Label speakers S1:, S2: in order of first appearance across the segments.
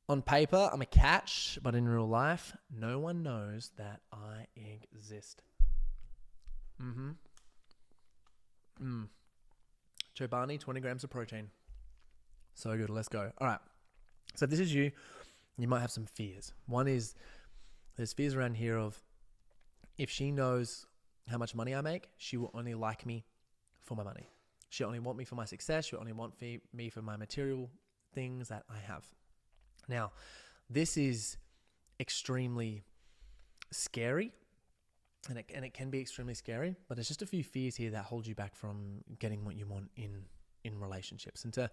S1: On paper, I'm a catch, but in real life, no one knows that I exist. Chobani, 20 grams of protein. So good. Let's go. All right. So if this is you, you might have some fears. One is there's fears around here of if she knows how much money I make, she will only like me for my money. She'll only want me for my success. She'll only want me for my material things that I have. Now, this is extremely scary, and it can be extremely scary, but there's just a few fears here that hold you back from getting what you want in relationships. And to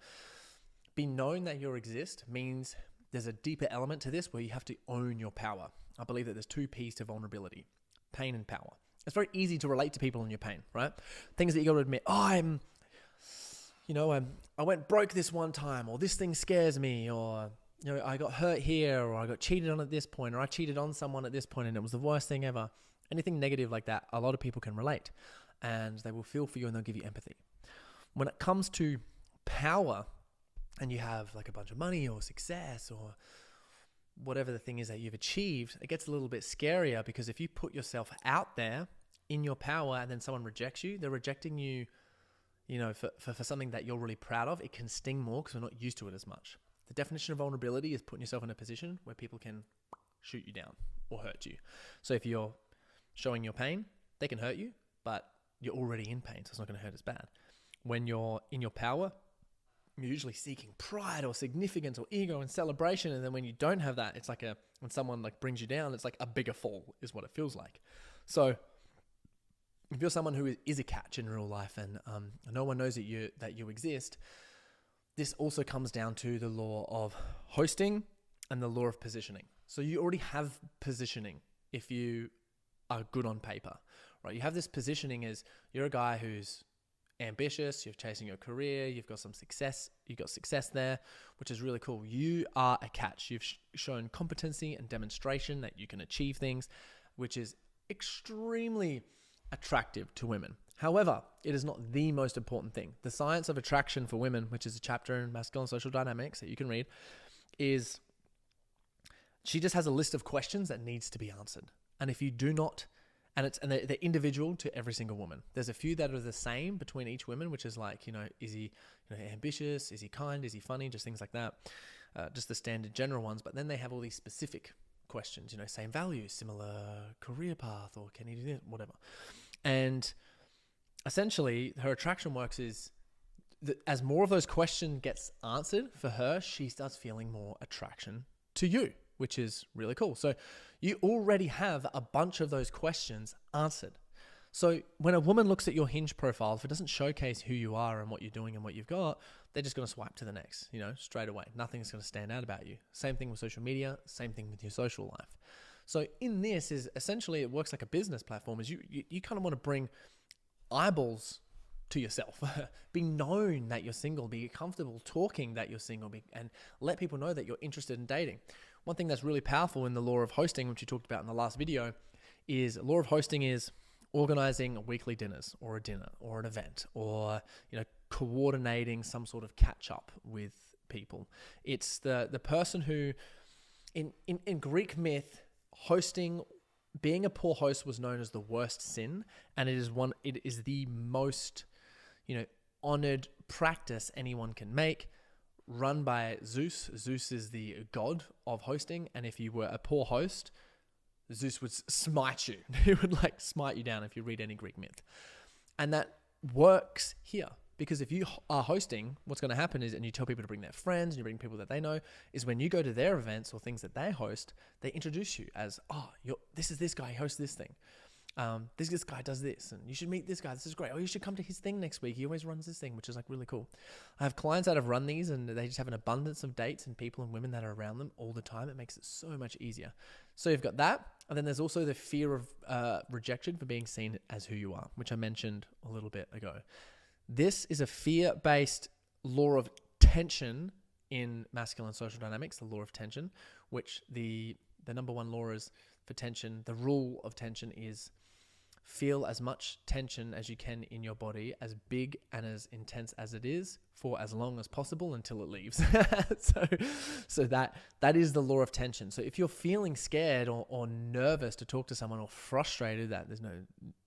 S1: be known that you exist means there's a deeper element to this where you have to own your power. I believe that there's two P's to vulnerability: pain and power. It's very easy to relate to people in your pain, right? Things that you got to admit. I went broke this one time, or this thing scares me, or I got hurt here, or I got cheated on at this point, or I cheated on someone at this point and it was the worst thing ever. Anything negative like that, a lot of people can relate, and they will feel for you and they'll give you empathy. When it comes to power, and you have like a bunch of money or success or whatever the thing is that you've achieved, it gets a little bit scarier, because if you put yourself out there in your power and then someone rejects you, they're rejecting you, for something that you're really proud of. It can sting more because we're not used to it as much. The definition of vulnerability is putting yourself in a position where people can shoot you down or hurt you. So if you're showing your pain, they can hurt you, but you're already in pain, so it's not going to hurt as bad. When you're in your power, you're usually seeking pride or significance or ego and celebration. And then when you don't have that, it's like when someone like brings you down, it's like a bigger fall is what it feels like. So if you're someone who is a catch in real life and no one knows that you exist, this also comes down to the law of hosting and the law of positioning. So you already have positioning if you are good on paper, right? You have this positioning as you're a guy who's ambitious, you're chasing your career, you've got some success, you've got success there, which is really cool. You are a catch. You've shown competency and demonstration that you can achieve things, which is extremely attractive to women. However, it is not the most important thing. The science of attraction for women, which is a chapter in Masculine Social Dynamics that you can read, is she just has a list of questions that needs to be answered. And if you do not, and they're individual to every single woman. There's a few that are the same between each woman, which is like, is he ambitious? Is he kind? Is he funny? Just things like that. Just the standard general ones. But then they have all these specific questions, same values, similar career path, or can he do this, whatever. And essentially her attraction works is that as more of those questions gets answered for her, she starts feeling more attraction to you, which is really cool. So you already have a bunch of those questions answered. So when a woman looks at your Hinge profile, if it doesn't showcase who you are and what you're doing and what you've got, they're just going to swipe to the next, straight away. Nothing's going to stand out about you. Same thing with social media, same thing with your social life. So in this is essentially, it works like a business platform, is you kind of want to bring eyeballs to yourself. Be known that you're single, be comfortable talking that you're single, and let people know that you're interested in dating. One thing that's really powerful in the law of hosting, which you talked about in the last video, is law of hosting is organizing weekly dinners or a dinner or an event, or coordinating some sort of catch up with people. It's the person who in Greek myth, hosting, being a poor host was known as the worst sin, and it is the most honored practice anyone can make, run by Zeus. Zeus is the god of hosting, and if you were a poor host, Zeus would smite you. He would smite you down if you read any Greek myth. And that works here, because if you are hosting, what's going to happen is, and you tell people to bring their friends and you bring people that they know, is when you go to their events or things that they host, they introduce you as, this is this guy, he hosts this thing. This guy does this, and you should meet this guy. This is great. Oh, you should come to his thing next week. He always runs this thing, which is really cool. I have clients that have run these, and they just have an abundance of dates and people and women that are around them all the time. It makes it so much easier. So you've got that, and then there's also the fear of rejection for being seen as who you are, which I mentioned a little bit ago. This is a fear-based law of tension in masculine social dynamics, the law of tension, which the number one law is for tension. The rule of tension is feel as much tension as you can in your body, as big and as intense as it is, for as long as possible until it leaves. so that is the law of tension. So if you're feeling scared or nervous to talk to someone, or frustrated that there's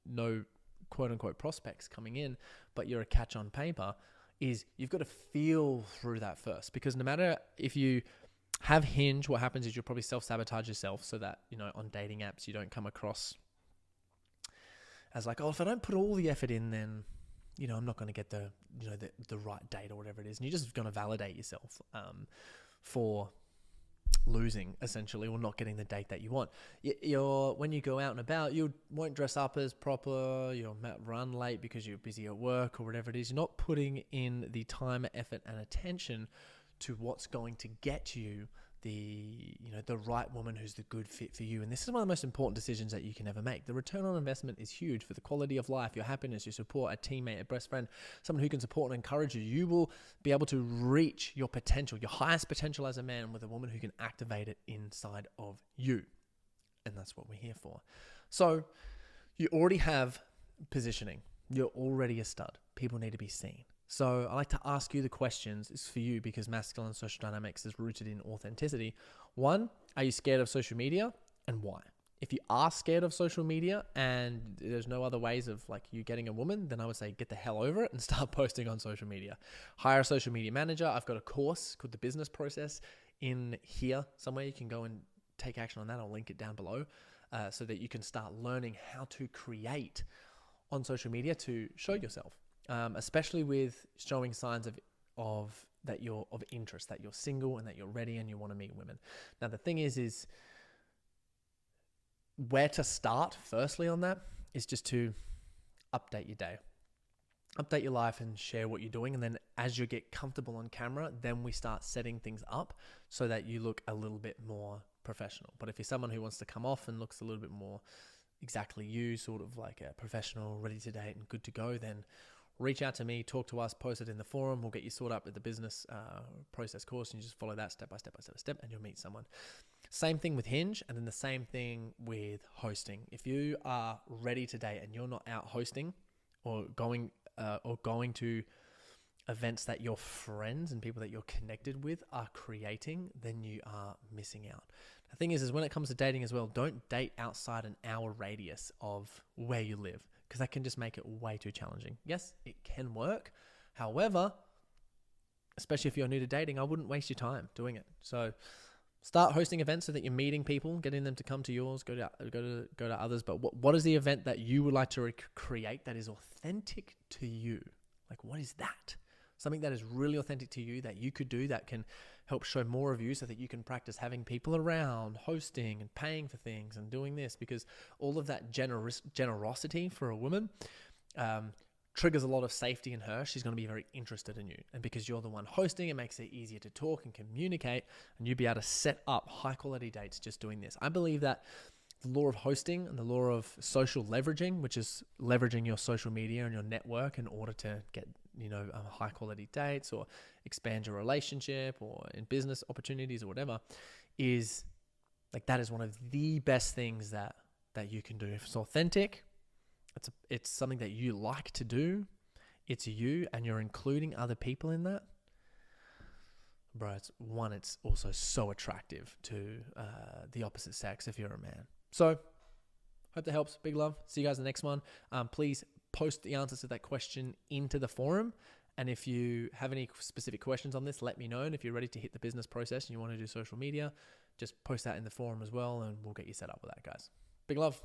S1: no quote unquote prospects coming in, but you're a catch on paper, is you've got to feel through that first. Because no matter if you have Hinge, what happens is you'll probably self-sabotage yourself so that, on dating apps, you don't come across as like, oh, if I don't put all the effort in, then, I'm not going to get the right date or whatever it is. And you're just going to validate yourself for losing, essentially, or not getting the date that you want. When you go out and about, you won't dress up as proper. You'll run late because you're busy at work or whatever it is. You're not putting in the time, effort, and attention to what's going to get you the right woman who's the good fit for you. And this is one of the most important decisions that you can ever make. The return on investment is huge for the quality of life, your happiness, your support, a teammate, a best friend, someone who can support and encourage you. You will be able to reach your potential, your highest potential as a man, with a woman who can activate it inside of you. And that's what we're here for. So you already have positioning. You're already a stud. People need to be seen. So I like to ask you the questions. It's for you because masculine social dynamics is rooted in authenticity. 1, are you scared of social media, and why? If you are scared of social media and there's no other ways of like you getting a woman, then I would say get the hell over it and start posting on social media. Hire a social media manager. I've got a course called The Business Process in here somewhere. You can go and take action on that. I'll link it down below so that you can start learning how to create on social media to show yourself. Especially with showing signs of that you're of interest, that you're single and that you're ready and you want to meet women. Now, the thing is where to start firstly on that is just to update your day, update your life and share what you're doing. And then as you get comfortable on camera, then we start setting things up so that you look a little bit more professional. But if you're someone who wants to come off and looks a little bit more exactly you, sort of like a professional, ready to date and good to go, then reach out to me, talk to us, post it in the forum. We'll get you sorted up with the business process course, and you just follow that step by step, and you'll meet someone. Same thing with Hinge, and then the same thing with hosting. If you are ready to date and you're not out hosting or going to events that your friends and people that you're connected with are creating, then you are missing out. The thing is when it comes to dating as well, don't date outside an hour radius of where you live, because that can just make it way too challenging. Yes, it can work. However, especially if you're new to dating, I wouldn't waste your time doing it. So start hosting events so that you're meeting people, getting them to come to yours, go to others. But what is the event that you would like to create that is authentic to you? Like, what is that? Something that is really authentic to you that you could do that can help show more of you so that you can practice having people around, hosting and paying for things and doing this, because all of that generosity for a woman triggers a lot of safety in her. She's going to be very interested in you. And because you're the one hosting, it makes it easier to talk and communicate, and you'll be able to set up high quality dates just doing this. I believe that the law of hosting and the law of social leveraging, which is leveraging your social media and your network in order to get, high quality dates or expand your relationship or in business opportunities or whatever, is like, that is one of the best things that you can do. If it's authentic, it's something that you like to do, it's you, and you're including other people in that, bro, it's also so attractive to the opposite sex if you're a man. So hope that helps. Big love. See you guys in the next one. Please post the answers to that question into the forum. And if you have any specific questions on this, let me know. And if you're ready to hit the business process and you want to do social media, just post that in the forum as well, and we'll get you set up with that, guys. Big love.